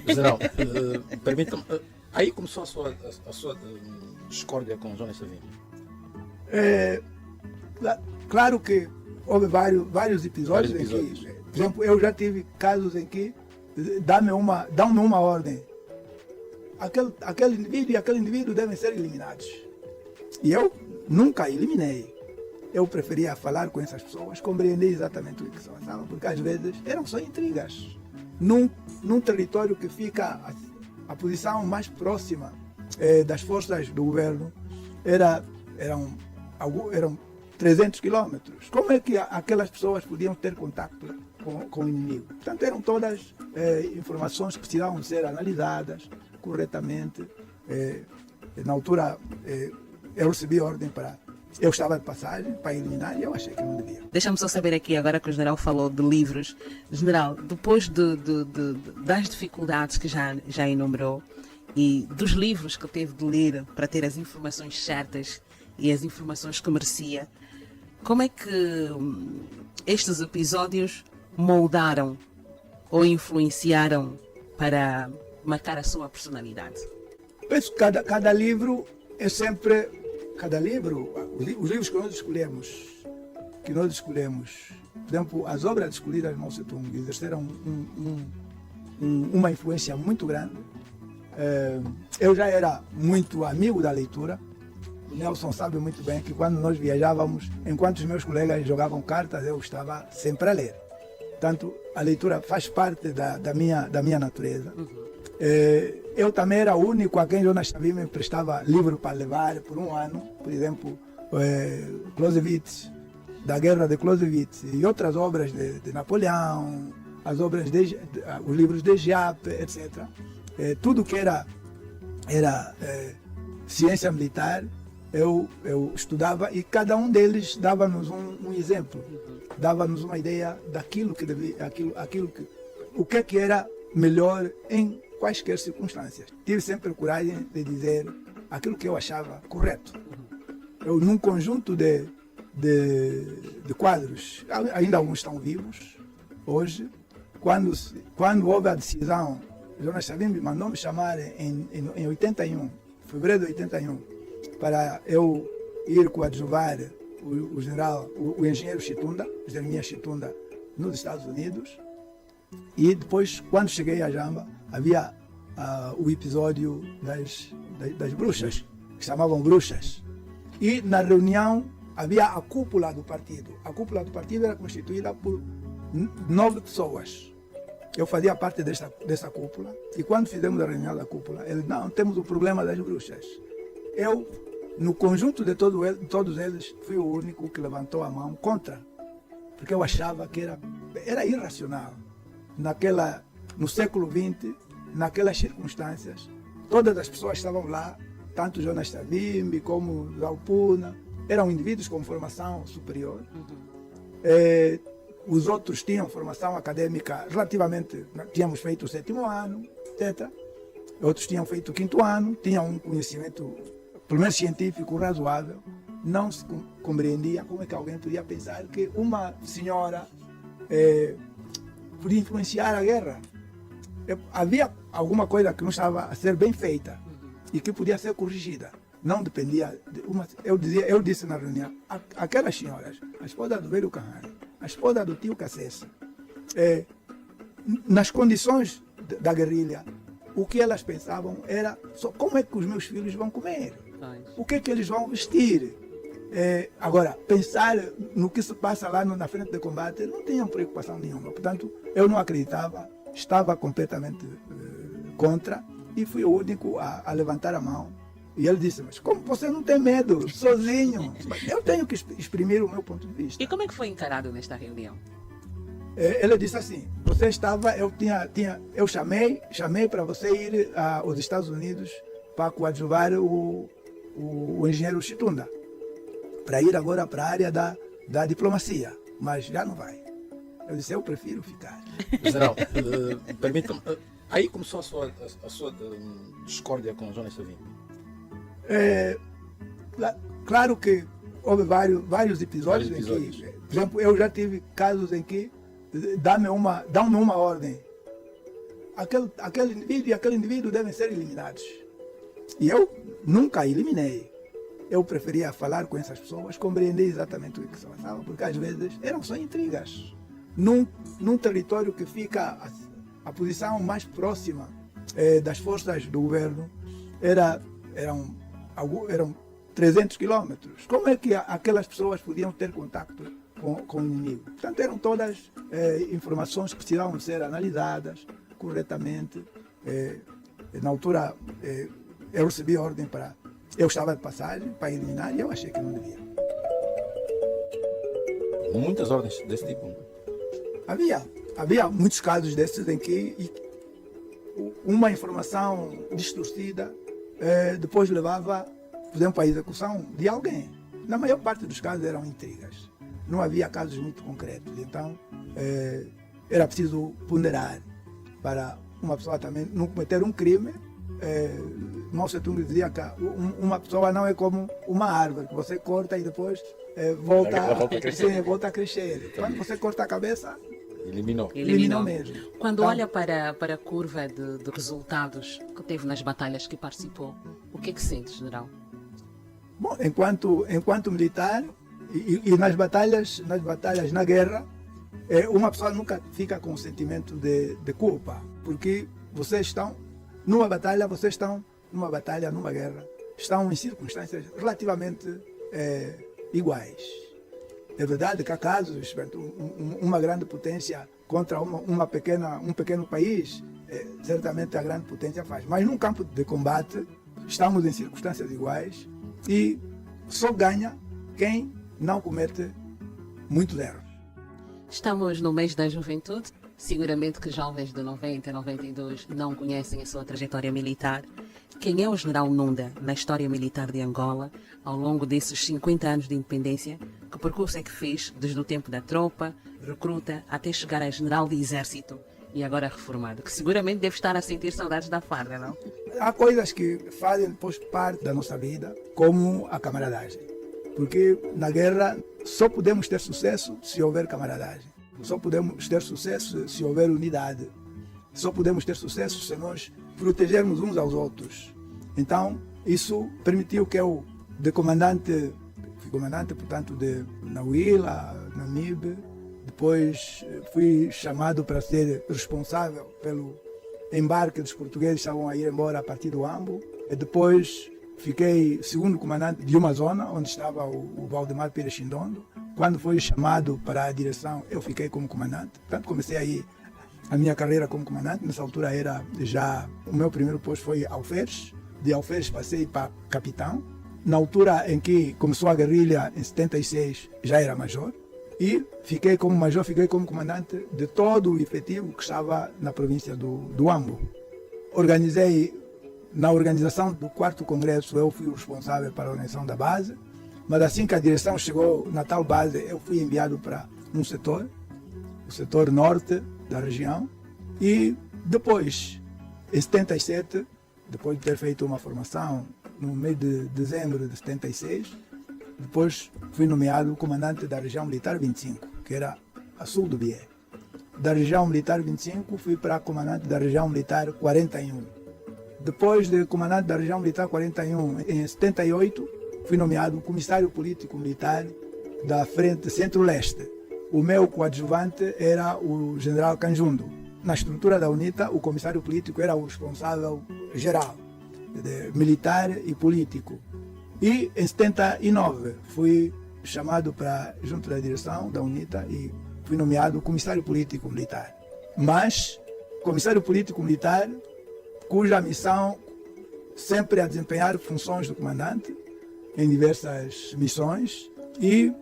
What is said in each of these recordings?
General, permita-me, aí começou a sua discórdia com Jonas Savimbi? Claro que houve vários episódios em que, por exemplo, eu já tive casos em que dão-me uma ordem. Aquele indivíduo e aquele indivíduo devem ser eliminados. E eu nunca eliminei. Eu preferia falar com essas pessoas, compreender exatamente o que se passava, porque às vezes eram só intrigas. Num território que fica a posição mais próxima das forças do governo eram 300 quilômetros. Como é que aquelas pessoas podiam ter contato com o inimigo? Portanto, eram todas informações que precisavam ser analisadas corretamente. Na altura, eu recebi ordem para... Eu estava de passagem para eliminar e eu achei que não devia. Deixa-me só saber aqui, agora que o general falou de livros. General, depois das dificuldades que já enumerou e dos livros que teve de ler para ter as informações certas e as informações que merecia, como é que estes episódios moldaram ou influenciaram para marcar a sua personalidade? Penso que cada livro é sempre... Cada livro, os livros que nós escolhemos, por exemplo, as obras escolhidas no Mao Tse-tung exerceram uma influência muito grande. Eu já era muito amigo da leitura. O Nelson sabe muito bem que quando nós viajávamos, enquanto os meus colegas jogavam cartas, eu estava sempre a ler. Portanto, a leitura faz parte da minha natureza. Eu também era o único a quem Jonas Savimbi me prestava livro para levar por um ano, por exemplo, Clausewitz, da Guerra de Clausewitz e outras obras de Napoleão, os livros de Giap, etc. Tudo que era ciência militar, eu estudava e cada um deles dava-nos um exemplo, dava-nos uma ideia daquilo que devia, o que era melhor em quaisquer circunstâncias. Tive sempre coragem de dizer aquilo que eu achava correto. Eu, num conjunto de quadros, ainda alguns estão vivos hoje, quando houve a decisão, Jonas Savimbi mandou-me chamar em 81, fevereiro de 81, para eu ir coadjuvar o general, o engenheiro Chitunda, Jeremias Chitunda, nos Estados Unidos. E depois, quando cheguei a Jamba, havia o episódio das bruxas, que se chamavam bruxas. E na reunião havia a cúpula do partido. A cúpula do partido era constituída por 9 pessoas. Eu fazia parte dessa cúpula. E quando fizemos a reunião da cúpula, eles, não, temos o problema das bruxas. Eu, no conjunto de todos eles, fui o único que levantou a mão contra. Porque eu achava que era irracional. No século XX, naquelas circunstâncias, todas as pessoas estavam lá, tanto Jonas Savimbi como Zhao Puna, eram indivíduos com formação superior. Os outros tinham formação acadêmica relativamente, tínhamos feito o 7º ano, etc. Outros tinham feito o 5º ano, tinham um conhecimento, pelo menos científico, razoável. Não se compreendia como é que alguém podia pensar que uma senhora podia influenciar a guerra. Havia alguma coisa que não estava a ser bem feita e que podia ser corrigida. Não dependia de uma... Eu disse na reunião, aquelas senhoras, a esposa do velho Kahane, a esposa do tio Cassese, nas condições da guerrilha, o que elas pensavam era só como é que os meus filhos vão comer, o que é que eles vão vestir. Agora, pensar no que se passa lá na frente de combate, não tinham preocupação nenhuma. Portanto, eu não acreditava, estava completamente contra e fui o único a levantar a mão. E ele disse, mas como você não tem medo, sozinho? Eu tenho que exprimir o meu ponto de vista. E como é que foi encarado nesta reunião? Ele disse assim, você estava, eu chamei para você ir aos Estados Unidos para coadjuvar o engenheiro Chitunda, para ir agora para a área da diplomacia, mas já não vai. Eu disse, eu prefiro ficar. General, permita-me, aí começou a sua discórdia com Jonas Savimbi? Claro que houve vários episódios em que, por exemplo, eu já tive casos em que dão-me uma ordem. aquele indivíduo e aquele indivíduo devem ser eliminados. E eu nunca eliminei. Eu preferia falar com essas pessoas, compreender exatamente o que se passava, porque às vezes eram só intrigas. Num território que fica a posição mais próxima das forças do governo eram 300 quilômetros. Como é que aquelas pessoas podiam ter contato com o inimigo? Portanto, eram todas informações que precisavam ser analisadas corretamente. Na altura, eu recebi a ordem para... Eu estava de passagem para eliminar e eu achei que não devia. Muitas ordens desse tipo. Havia muitos casos desses em que uma informação distorcida depois levava, por exemplo, à execução de alguém. Na maior parte dos casos eram intrigas. Não havia casos muito concretos. Então, era preciso ponderar para uma pessoa também não cometer um crime. Mao Tse-tung dizia que uma pessoa não é como uma árvore, que você corta e depois volta a crescer. Quando você corta a cabeça, eliminou mesmo. Quando Então, olha para a curva de resultados que teve nas batalhas que participou, o que é que sente, general? bom, enquanto militar e nas batalhas, na guerra, uma pessoa nunca fica com o sentimento de culpa, porque vocês estão numa batalha, numa guerra, estão em circunstâncias relativamente iguais. É verdade que há casos, uma grande potência contra um pequeno país, certamente a grande potência faz. Mas num campo de combate, estamos em circunstâncias iguais e só ganha quem não comete muitos erros. Estamos no mês da juventude. Seguramente que jovens de 90 e 92 não conhecem a sua trajetória militar. Quem é o general Nunda na história militar de Angola ao longo desses 50 anos de independência? Que percurso é que fez desde o tempo da tropa, recruta, até chegar a general de exército e agora reformado? Que seguramente deve estar a sentir saudades da farda, não? Há coisas que fazem depois parte da nossa vida, como a camaradagem. Porque na guerra só podemos ter sucesso se houver camaradagem. Só podemos ter sucesso se houver unidade. Só podemos ter sucesso se nós protegermos uns aos outros. Então, isso permitiu que eu, fui comandante, portanto, de Nauíla, Namibe, depois fui chamado para ser responsável pelo embarque dos portugueses que estavam a ir embora a partir do Ambo. E depois fiquei segundo comandante de uma zona onde estava o Valdemar Pires Chindondo. Quando foi chamado para a direção, eu fiquei como comandante. Portanto, comecei aí a minha carreira como comandante. Nessa altura o meu primeiro posto foi Alferes. De Alferes passei para capitão. Na altura em que começou a guerrilha, em 76, já era major. E fiquei como major, fiquei como comandante de todo o efetivo que estava na província do Ambo. Na organização do 4º Congresso, eu fui o responsável para a organização da base. Mas assim que a direção chegou na tal base, eu fui enviado para um setor, o setor norte da região. E depois, em 77, depois de ter feito uma formação no mês de dezembro de 76, depois fui nomeado comandante da região militar 25, que era a sul do Bié. Da região militar 25, fui para comandante da região militar 41. Depois de comandante da região militar 41, em 78, fui nomeado comissário político militar da Frente Centro-Leste. O meu coadjuvante era o general Canjundo. Na estrutura da UNITA, o comissário político era o responsável geral, militar e político. E em 79 fui chamado para junto da direção da UNITA e fui nomeado comissário político militar. Mas comissário político militar cuja missão sempre é desempenhar funções do comandante em diversas missões, e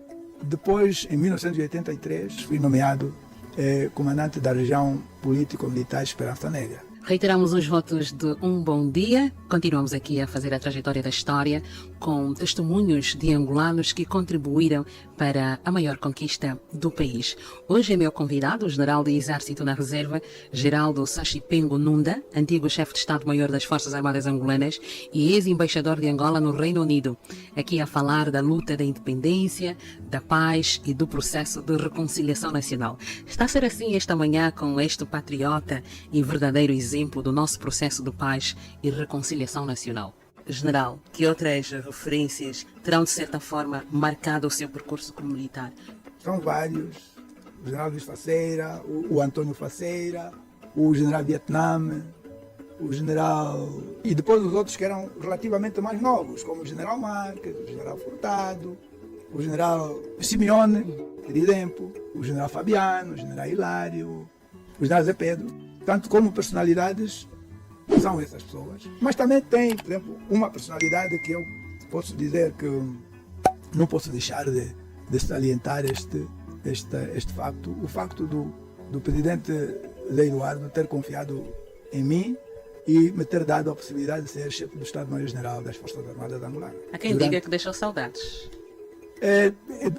depois, em 1983, fui nomeado comandante da região político-militar Esperança Negra. Reiteramos os votos de um bom dia. Continuamos aqui a fazer a trajetória da história com testemunhos de angolanos que contribuíram para a maior conquista do país. Hoje é meu convidado o general de Exército na Reserva, Geraldo Sachipengo Nunda, antigo chefe de Estado-Maior das Forças Armadas Angolanas e ex-embaixador de Angola no Reino Unido. Aqui a falar da luta da independência, da paz e do processo de reconciliação nacional. Está a ser assim esta manhã com este patriota e verdadeiro exemplo do nosso processo de paz e reconciliação nacional. General, que outras referências terão de certa forma marcado o seu percurso como militar? São vários. O general Luís Faceira, o Antônio Faceira, o general Vietnã, o general... E depois os outros que eram relativamente mais novos, como o general Marques, o general Furtado, o general Simeone, por exemplo, o general Fabiano, o general Hilário, o general Zé Pedro. Tanto como personalidades, são essas pessoas. Mas também tem, por exemplo, uma personalidade que eu posso dizer que não posso deixar de salientar este facto. O facto do presidente Zé Eduardo ter confiado em mim e me ter dado a possibilidade de ser chefe do Estado-Maior-General das Forças Armadas Angolanas. Há quem diga que deixou saudades.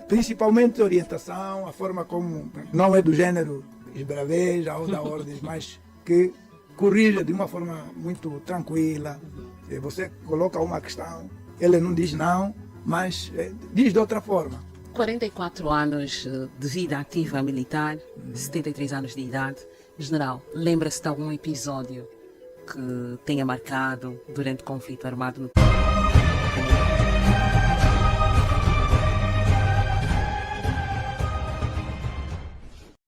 Principalmente a orientação, a forma como não é do género esbraveja ou da ordem, mas que corrija de uma forma muito tranquila. Você coloca uma questão, ele não diz não, mas diz de outra forma. 44 anos de vida ativa militar, 73 anos de idade. General, lembra-se de algum episódio que tenha marcado durante o conflito armado no